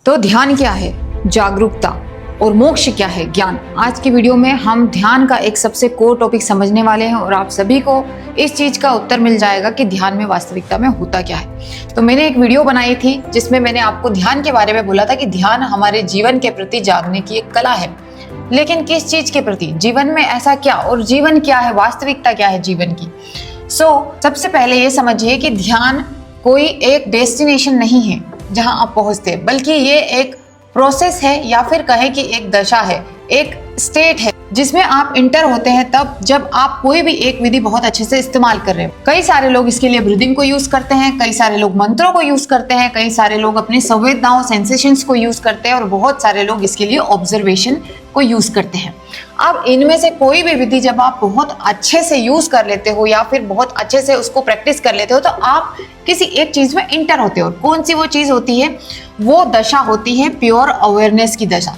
तो ध्यान क्या है? जागरूकता। और मोक्ष क्या है? ज्ञान। आज की वीडियो में हम ध्यान का एक सबसे कोर टॉपिक समझने वाले हैं और आप सभी को इस चीज का उत्तर मिल जाएगा कि ध्यान में वास्तविकता में होता क्या है। तो मैंने एक वीडियो बनाई थी जिसमें मैंने आपको ध्यान के बारे में बोला था कि ध्यान हमारे जीवन के प्रति जागने की एक कला है। लेकिन किस चीज के प्रति? जीवन में ऐसा क्या, और जीवन क्या है, वास्तविकता क्या है जीवन की। सबसे पहले ये समझिए कि ध्यान कोई एक डेस्टिनेशन नहीं है जहां आप पहुंचते हैं, बल्कि ये एक प्रोसेस है, या फिर कहें कि एक दशा है, एक स्टेट है जिसमें आप इंटर होते हैं तब जब आप कोई भी एक विधि बहुत अच्छे से इस्तेमाल कर रहे हैं। कई सारे लोग इसके लिए ब्रीदिंग को यूज करते हैं, कई सारे लोग मंत्रों को यूज करते हैं, कई सारे लोग अपनी संवेदनाओं सेंसेशंस को यूज करते हैं और बहुत सारे लोग इसके लिए ऑब्जर्वेशन को यूज करते हैं। अब इनमें से कोई भी विधि जब आप बहुत अच्छे से यूज कर लेते हो या फिर बहुत अच्छे से उसको प्रैक्टिस कर लेते हो तो आप किसी एक चीज में इंटर होते हो। कौन सी वो चीज होती है? वो दशा होती है प्योर अवेयरनेस की दशा।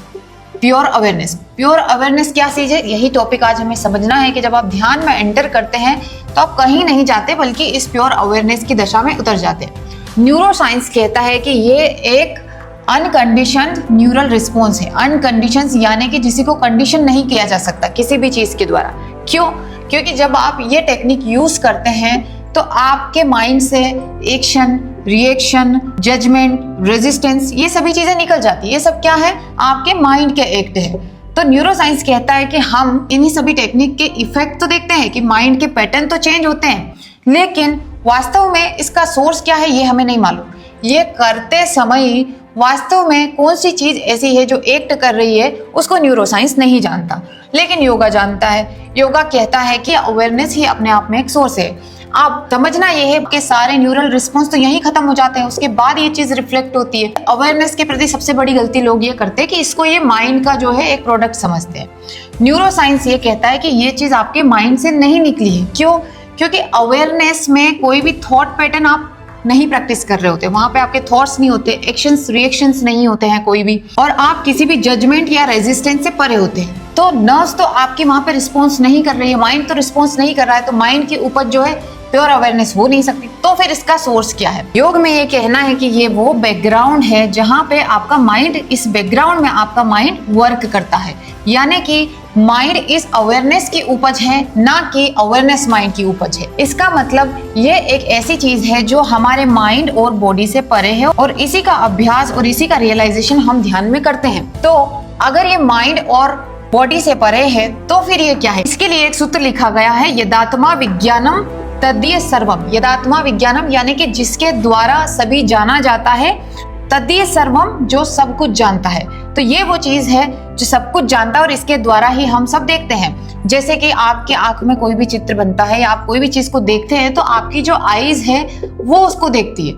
Pure awareness. प्योर अवेयरनेस क्या चीज है? यही टॉपिक आज हमें समझना है कि जब आप ध्यान में एंटर करते हैं तो आप कहीं नहीं जाते बल्कि इस प्योर अवेयरनेस की दशा में उतर जाते हैं। न्यूरो साइंस कहता है कि ये एक अनकंडीशनड न्यूरल रिस्पॉन्स है। अनकंडीशन यानी कि जिसी को कंडीशन नहीं किया जा सकता किसी भी चीज के द्वारा। क्यों? क्योंकि जब आप ये टेक्निक यूज करते हैं तो आपके माइंड से एक्शन, रिएक्शन, जजमेंट, रेजिस्टेंस, ये सभी चीजें निकल जाती है। ये सब क्या है? आपके माइंड के एक्ट है। तो न्यूरो साइंस कहता है कि हम इन्हीं सभी टेक्निक के इफेक्ट तो देखते हैं कि माइंड के पैटर्न तो चेंज होते हैं, लेकिन वास्तव में इसका सोर्स क्या है ये हमें नहीं मालूम। ये करते समय वास्तव में कौन सी चीज ऐसी है जो एक्ट कर रही है उसको न्यूरो साइंस नहीं जानता, लेकिन योगा जानता है। योगा कहता है कि अवेयरनेस ही अपने आप में एक सोर्स है। आप समझना ये है कि सारे न्यूरल रिस्पॉन्स तो यहीं खत्म हो जाते हैं, उसके बाद ये चीज रिफ्लेक्ट होती है। अवेयरनेस के प्रति सबसे बड़ी गलती लोग ये करते हैं कि इसको ये माइंड का जो है एक प्रोडक्ट समझते हैं। न्यूरो साइंस ये कहता है कि ये चीज आपके माइंड से नहीं निकली है। क्यों? क्योंकि अवेयरनेस में कोई भी थॉट पैटर्न आप नहीं प्रैक्टिस कर रहे होते, वहां पे आपके थॉट्स नहीं होते, एक्शंस रिएक्शंस नहीं होते हैं कोई भी, और आप किसी भी जजमेंट या रेजिस्टेंस से परे होते हैं। तो नर्व्स तो आपकी वहां पे रिस्पॉन्स नहीं कर रही है, माइंड तो रिस्पॉन्स नहीं कर रहा है, तो माइंड की उपज जो है प्योर अवेयरनेस हो नहीं सकती। तो फिर इसका सोर्स क्या है? योग में ये कहना है कि ये वो बैकग्राउंड है जहां पे आपका माइंड, इस बैकग्राउंड में आपका माइंड वर्क करता है, यानी कि माइंड इस अवेयरनेस की उपज है, ना कि अवेयरनेस माइंड की उपज है। इसका मतलब ये एक ऐसी चीज है जो हमारे माइंड और बॉडी से परे है, और इसी का अभ्यास और इसी का रियलाइजेशन हम ध्यान में करते हैं। तो अगर ये माइंड और बॉडी से परे है तो फिर ये क्या है? इसके लिए एक सूत्र लिखा गया है, यदात्मा विज्ञानम तदीय सर्वम। यदात्मा विज्ञानम यानी कि जिसके द्वारा सभी जाना जाता है, तदीय सर्वम जो सब कुछ जानता है। तो ये वो चीज है जो सब कुछ जानता है और इसके द्वारा ही हम सब देखते हैं। जैसे कि आपके आंख में कोई भी चित्र बनता है या आप कोई भी चीज को देखते हैं तो आपकी जो आईज है वो उसको देखती है।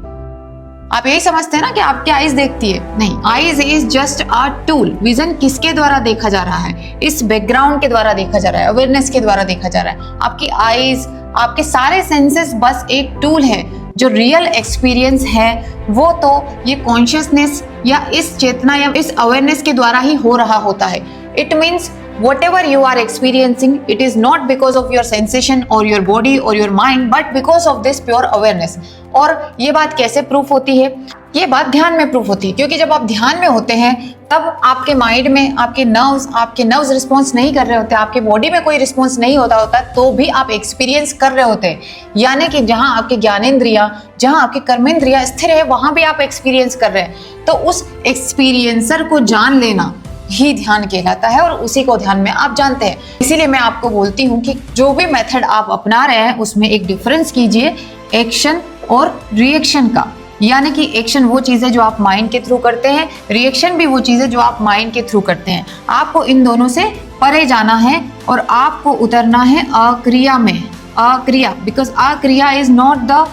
आप यही समझते हैं ना कि आपकी आईज देखती है? नहीं, eyes is just a tool. Vision किसके द्वारा देखा जा रहा है? इस बैकग्राउंड के द्वारा देखा जा रहा है, अवेयरनेस के द्वारा देखा जा रहा है। आपकी आईज, आपके सारे सेंसेस बस एक टूल है। जो रियल एक्सपीरियंस है वो तो ये कॉन्शियसनेस या इस चेतना या इस अवेयरनेस के द्वारा ही हो रहा होता है। It means whatever you are experiencing, it is not because of your sensation or your body or your mind, but because of this pure awareness. और ये बात कैसे प्रूफ होती है? ये बात ध्यान में प्रूफ होती है, क्योंकि जब आप ध्यान में होते हैं तब आपके माइंड में आपके नर्व्स रिस्पॉन्स नहीं कर रहे होते, आपके बॉडी में कोई रिस्पॉन्स नहीं होता तो भी आप एक्सपीरियंस कर रहे होते हैं। यानी कि जहां आपके ज्ञानेंद्रिया, जहां आपके कर्मेंद्रिया स्थिर है वहां भी आप एक्सपीरियंस कर रहे हैं। तो उस एक्सपीरियंसर को जान लेना ही ध्यान कहलाता है और उसी को ध्यान में आप जानते हैं। इसीलिए मैं आपको बोलती हूँ कि जो भी मेथड आप अपना रहे हैं उसमें एक डिफरेंस कीजिए एक्शन और रिएक्शन का। यानी कि एक्शन वो चीज़ है जो आप माइंड के थ्रू करते हैं, रिएक्शन भी वो चीज़ है जो आप माइंड के थ्रू करते हैं। आपको इन दोनों से परे जाना है और आपको उतरना है अक्रिया में। अक्रिया, बिकॉज अक्रिया is not the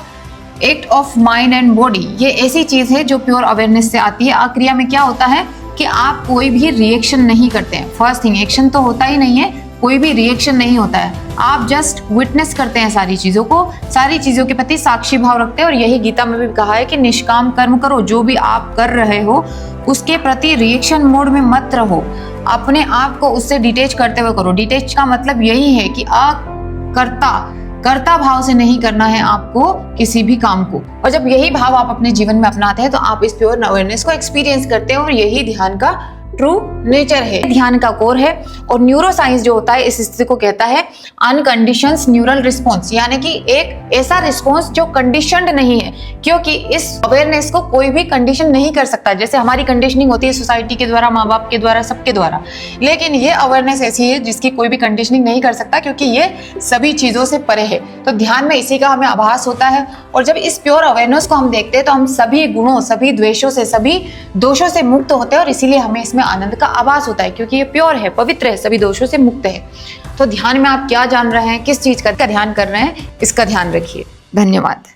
act of mind and body. ये ऐसी चीज़ है जो प्योर अवेयरनेस से आती है। अक्रिया में क्या होता है कि आप कोई भी रिएक्शन नहीं करते हैं। फर्स्ट थिंग, एक्शन तो होता ही नहीं है, कोई भी रिएक्शन नहीं होता है। आप जस्ट विटनेस करते हैं सारी चीजों को, सारी चीजों के प्रति साक्षी भाव रखते हैं। और यही गीता में भी कहा है कि निष्काम कर्म करो, जो भी आप कर रहे हो उसके प्रति रिएक्शन मोड में मत रहो, अपने आप को उससे डिटेच करते हुए करो। डिटेच का मतलब यही है कि अकर्ता कर्ता भाव से नहीं करना है आपको किसी भी काम को। और जब यही भाव आप अपने जीवन में अपनाते हैं तो आप इस प्योर अवेयरनेस को एक्सपीरियंस करते हैं और यही ध्यान का ट्रू नेचर है, ध्यान का कोर है। और न्यूरो साइंस जो होता है इस स्थिति को कहता है अनकंडीशंड न्यूरल रिस्पॉन्स, यानी कि एक ऐसा रिस्पॉन्स जो कंडीशनड नहीं है, क्योंकि इस अवेयरनेस को कोई भी कंडीशन नहीं कर सकता। जैसे हमारी कंडीशनिंग होती है सोसाइटी के द्वारा, माँ बाप के द्वारा, सबके द्वारा, लेकिन ये अवेयरनेस ऐसी है जिसकी कोई भी कंडीशनिंग नहीं कर सकता, क्योंकि ये सभी चीजों से परे है। तो ध्यान में इसी का हमें आभास होता है। और जब इस प्योर अवेयरनेस को हम देखते हैं तो हम सभी गुणों, सभी द्वेषों से, सभी दोषों से मुक्त होते हैं और इसीलिए हमें इसमें आनंद का आभास होता है, क्योंकि ये प्योर है, पवित्र है, सभी दोषों से मुक्त है। तो ध्यान में आप क्या जान रहे हैं, किस चीज का ध्यान कर रहे हैं, इसका ध्यान रखिए। धन्यवाद।